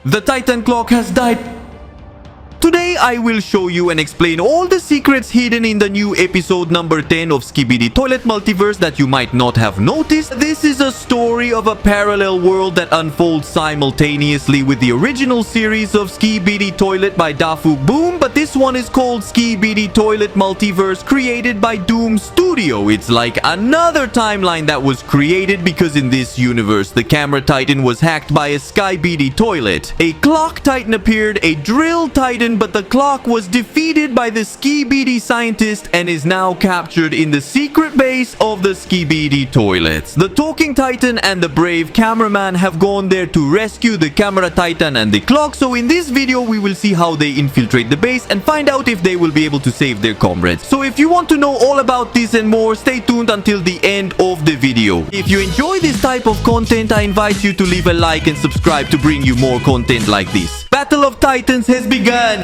The Titan clock has died. Today I will show you and explain all the secrets hidden in the new episode number 10 of Skibidi Toilet Multiverse that you might not have noticed. This is a story of a parallel world that unfolds simultaneously with the original series of Skibidi Toilet by Dafu Boom, but this one is called Skibidi Toilet Multiverse, created by Doom Studio. It's like another timeline that was created because in this universe the camera titan was hacked by a SKIBIDI toilet. A clock titan appeared, a drill titan, but the clock was defeated by the SKIBIDI scientist and is now captured in the secret base of the SKIBIDI toilets. The talking titan and the brave cameraman have gone there to rescue the camera titan and the clock, so in this video we will see how they infiltrate the base and find out if they will be able to save their comrades. So if you want to know all about this and more, stay tuned until the end of the video. If you enjoy this type of content, I invite you to leave a like and subscribe to bring you more content like this. Battle of Titans has begun!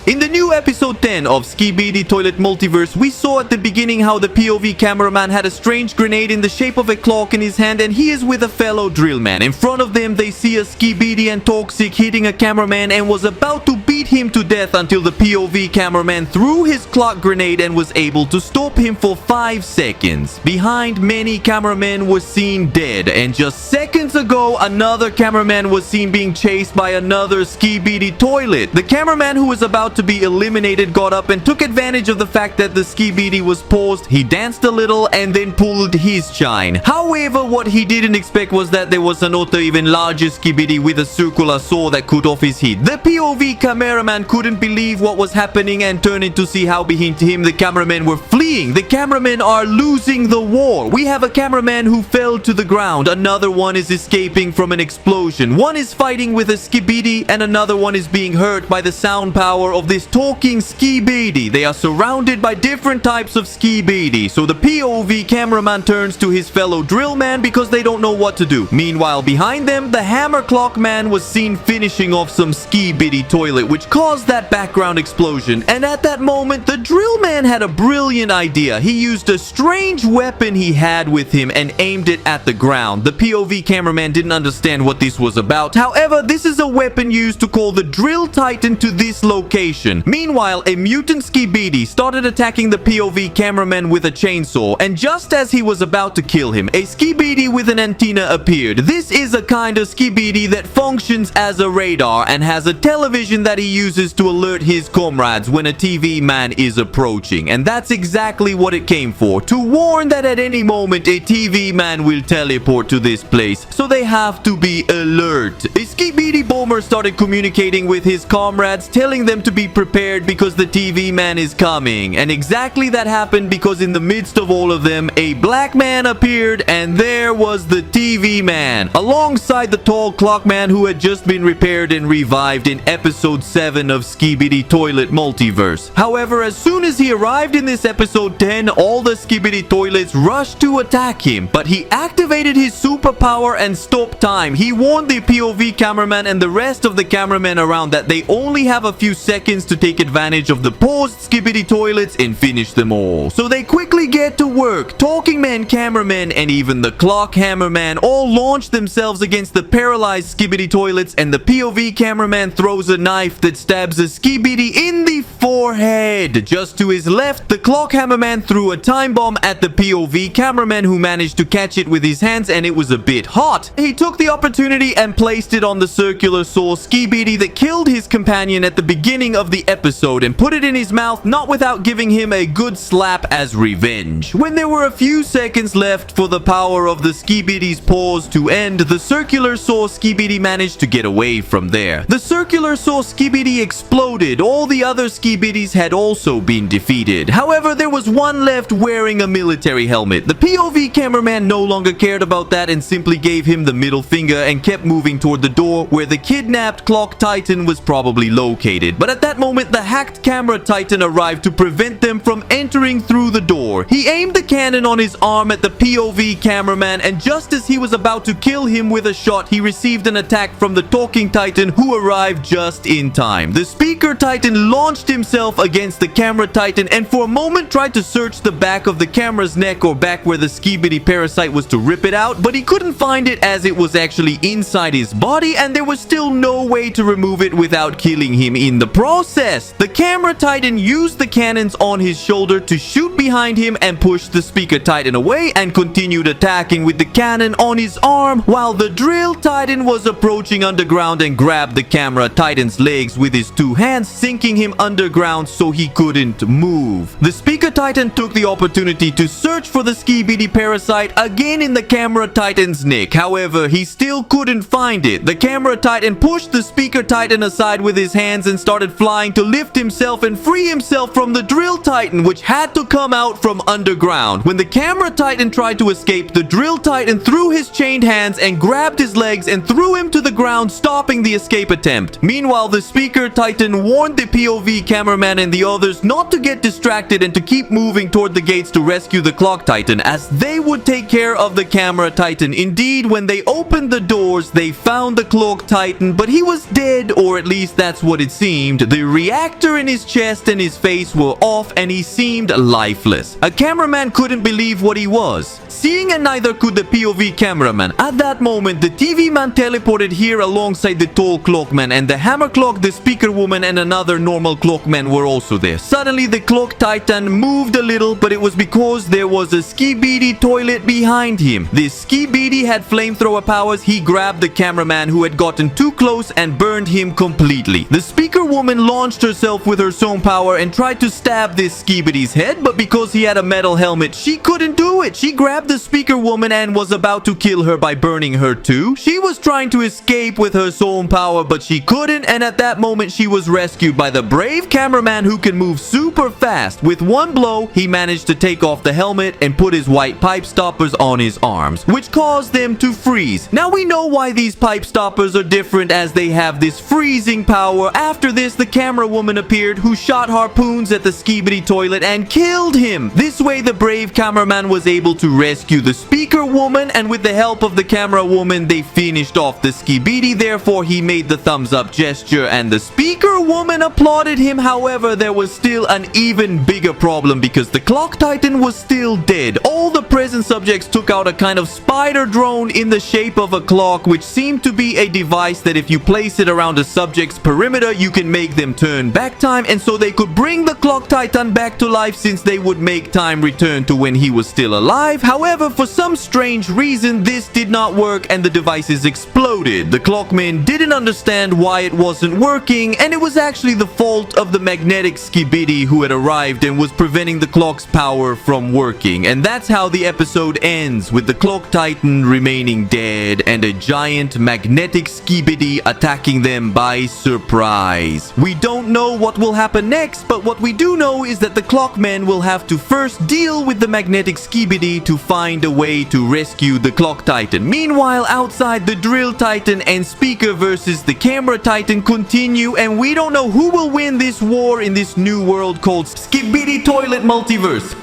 In the new episode 10 of Skibidi Toilet Multiverse, we saw at the beginning how the POV cameraman had a strange grenade in the shape of a clock in his hand and he is with a fellow drill man. In front of them, they see a Skibidi and Toxic hitting a cameraman and was about to beat him to death until the POV cameraman threw his clock grenade and was able to stop him for 5 seconds. Behind, many cameramen were seen dead, and just seconds ago, another cameraman was seen being chased by another Skibidi toilet. The cameraman who was about to be eliminated got up and took advantage of the fact that the Skibidi was paused. He danced a little and then pulled his shine. However, what he didn't expect was that there was another even larger Skibidi with a circular saw that cut off his head. The POV cameraman couldn't believe what was happening and turned in to see how behind him the cameramen were fleeing. The cameramen are losing the war. We have a cameraman who fell to the ground. Another one is escaping from an explosion. One is fighting with a Skibidi and another one is being hurt by the sound power of this talking Skibidi. They are surrounded by different types of Skibidi. So the POV cameraman turns to his fellow drill man because they don't know what to do. Meanwhile, behind them, the hammer clock man was seen finishing off some Skibidi toilet, which caused that background explosion. And at that moment, the drill man had a brilliant idea. He used a strange weapon he had with him and aimed it at the ground. The POV cameraman didn't understand what this was about. However, this is a weapon used to call the drill titan to this location. Meanwhile, a mutant Skibidi started attacking the POV cameraman with a chainsaw, and just as he was about to kill him, a Skibidi with an antenna appeared. This is a kind of Skibidi that functions as a radar and has a television that he uses to alert his comrades when a TV man is approaching, and that's exactly what it came for, to warn that at any moment a TV man will teleport to this place, so they have to be alert. A Skibidi bomber started communicating with his comrades, telling them to be prepared because the TV man is coming. And exactly that happened because in the midst of all of them, a black man appeared and there was the TV man, alongside the tall clockman who had just been repaired and revived in episode 7 of Skibidi Toilet Multiverse. However, as soon as he arrived in this episode 10, all the Skibidi toilets rushed to attack him, but he activated his superpower and stopped time. He warned the POV cameraman and the rest of the cameramen around that they only have a few seconds to take advantage of the paused Skibidi toilets and finish them all. So they quickly get to work. Talking Man cameraman and even the clock hammerman all launch themselves against the paralyzed Skibidi toilets, and the POV cameraman throws a knife that stabs a Skibidi in the forehead. Just to his left, the clock hammerman threw a time bomb at the POV cameraman who managed to catch it with his hands, and it was a bit hot. He took the opportunity and placed it on the circular saw Skibidi that killed his companion at the beginning of the episode and put it in his mouth, not without giving him a good slap as revenge. When there were a few seconds left for the power of the Skibidi's pause to end, the circular saw Skibidi managed to get away from there. The circular saw Skibidi exploded. All the other Skibidis had also been defeated. However, there was one left wearing a military helmet. The POV cameraman no longer cared about that and simply gave him the middle finger and kept moving toward the door where the kidnapped clock titan was probably located. But at that moment, the hacked camera titan arrived to prevent them from entering through the door. He aimed the cannon on his arm at the POV cameraman, and just as he was about to kill him with a shot, he received an attack from the talking titan who arrived just in time. time. The Speaker Titan launched himself against the Camera Titan and for a moment tried to search the back of the camera's neck, or back where the Skibidi parasite was, to rip it out, but he couldn't find it as it was actually inside his body and there was still no way to remove it without killing him in the process. The Camera Titan used the cannons on his shoulder to shoot behind him and push the Speaker Titan away, and continued attacking with the cannon on his arm, while the Drill Titan was approaching underground and grabbed the Camera Titan's legs with his two hands, sinking him underground so he couldn't move. The Speaker Titan took the opportunity to search for the Skibidi parasite again in the Camera Titan's neck. However, he still couldn't find it. The Camera Titan pushed the Speaker Titan aside with his hands and started flying to lift himself and free himself from the Drill Titan, which had to come out from underground. When the Camera Titan tried to escape, the Drill Titan threw his chained hands and grabbed his legs and threw him to the ground, stopping the escape attempt. Meanwhile, the Speaker Titan warned the POV cameraman and the others not to get distracted and to keep moving toward the gates to rescue the Clock Titan, as they would take care of the Camera Titan. Indeed, when they opened the doors, they found the Clock Titan, but he was dead, or at least that's what it seemed. The reactor in his chest and his face were off and he seemed lifeless. A cameraman couldn't believe what he was seeing, and neither could the POV cameraman. At that moment, the TV man teleported here alongside the tall clockman, and the hammer clock, the speaker woman, and another normal clockman were also there. Suddenly, the Clock Titan moved a little, but it was because there was a Skibidi toilet behind him. This Skibidi had flamethrower powers. He grabbed the cameraman who had gotten too close and burned him completely. The speaker woman launched herself with her own power and tried to stab this Skibidi's head, but because he had a metal helmet, she couldn't do it. She grabbed the speaker woman and was about to kill her by burning her too. She was trying to escape with her own power, but she couldn't, and at that moment she was rescued by the brave cameraman who can move super fast. With one blow, he managed to take off the helmet and put his white pipe stoppers on his arms, which caused them to freeze. Now we know why these pipe stoppers are different, as they have this freezing power. After this, the camera woman appeared, who shot harpoons at the Skibidi toilet and killed him. This way, the brave cameraman was able to rescue the speaker woman, and with the help of the camera woman, they finished off the Skibidi. Therefore, he made the thumbs up gesture and the speaker woman applauded him. However, there was still an even bigger problem, because the Clock Titan was still dead. All the present subjects took out a kind of spider drone in the shape of a clock, which seemed to be a device that if you place it around a subject's perimeter, you can make them turn back time, and so they could bring the Clock Titan back to life, since they would make time return to when he was still alive. However, for some strange reason, this did not work and the devices exploded. The Clockman didn't understand why it wasn't working, and it was actually the fault of the magnetic Skibidi who had arrived and was preventing the clock's power from working. And that's how the episode ends, with the Clock Titan remaining dead and a giant magnetic Skibidi attacking them by surprise. We don't know what will happen next, but what we do know is that the Clockman will have to first deal with the magnetic Skibidi to find a way to rescue the Clock Titan. Meanwhile, outside, the Drill Titan and Speaker versus the Camera Titan continue, and we don't know who will win this war in this new world called Skibidi Toilet Multiverse.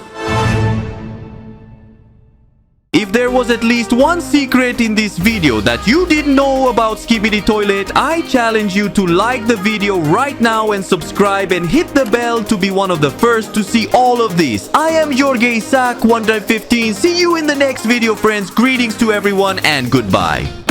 If there was at least one secret in this video that you didn't know about Skibidi Toilet, I challenge you to like the video right now and subscribe and hit the bell to be one of the first to see all of this. I am Jorge Isaac 115. See you in the next video, friends. Greetings to everyone and goodbye.